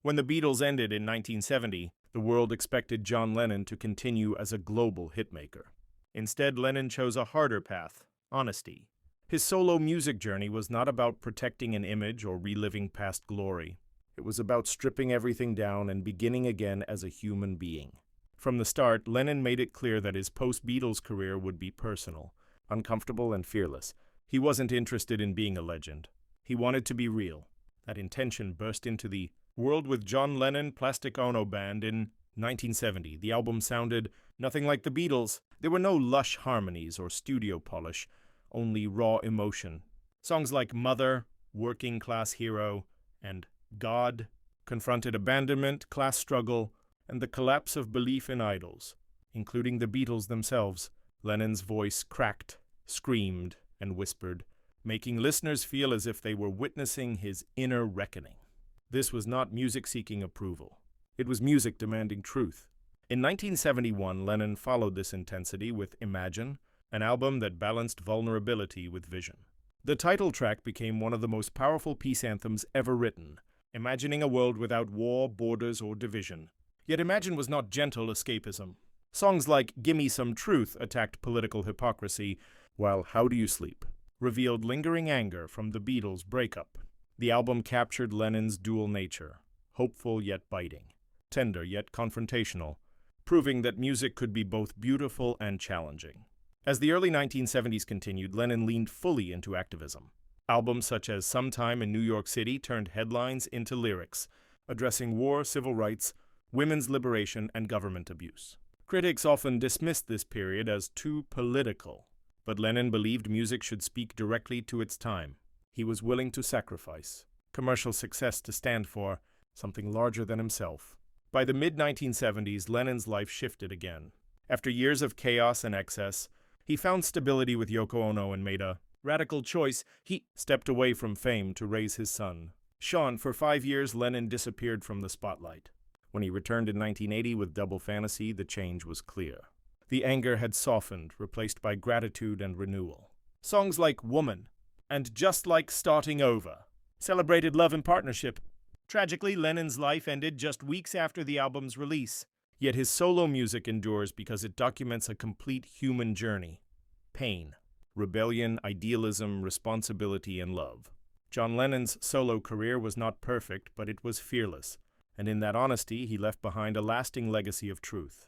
When the Beatles ended in 1970, the world expected John Lennon to continue as a global hitmaker. Instead, Lennon chose a harder path: honesty. His solo music journey was not about protecting an image or reliving past glory. It was about stripping everything down and beginning again as a human being. From the start, Lennon made it clear that his post-Beatles career would be personal, uncomfortable, and fearless. He wasn't interested in being a legend. He wanted to be real. That intention burst into the world with John Lennon Plastic Ono Band in 1970. The album sounded nothing like the Beatles. There were no lush harmonies or studio polish, only raw emotion. Songs like Mother, Working Class Hero, and God confronted abandonment, class struggle, and the collapse of belief in idols, including the Beatles themselves. Lennon's voice cracked, screamed, and whispered, making listeners feel as if they were witnessing his inner reckoning. This was not music seeking approval. It was music demanding truth. In 1971, Lennon followed this intensity with Imagine, an album that balanced vulnerability with vision. The title track became one of the most powerful peace anthems ever written, imagining a world without war, borders, or division. Yet Imagine was not gentle escapism. Songs like Gimme Some Truth attacked political hypocrisy, while How Do You Sleep revealed lingering anger from the Beatles' breakup. The album captured Lennon's dual nature, hopeful yet biting, tender yet confrontational, proving that music could be both beautiful and challenging. As the early 1970s continued, Lennon leaned fully into activism. Albums such as Sometime in New York City turned headlines into lyrics, addressing war, civil rights, women's liberation, and government abuse. Critics often dismissed this period as too political, but Lennon believed music should speak directly to its time. He was willing to sacrifice commercial success to stand for something larger than himself. By the mid-1970s, Lennon's life shifted again. After years of chaos and excess, he found stability with Yoko Ono and made a radical choice. He stepped away from fame to raise his son, Sean. For 5 years, Lennon disappeared from the spotlight. When he returned in 1980 with Double Fantasy, the change was clear. The anger had softened, replaced by gratitude and renewal. Songs like Woman and Just Like Starting Over celebrated love and partnership. Tragically, Lennon's life ended just weeks after the album's release. Yet his solo music endures because it documents a complete human journey: pain, rebellion, idealism, responsibility, and love. John Lennon's solo career was not perfect, but it was fearless, and in that honesty he left behind a lasting legacy of truth.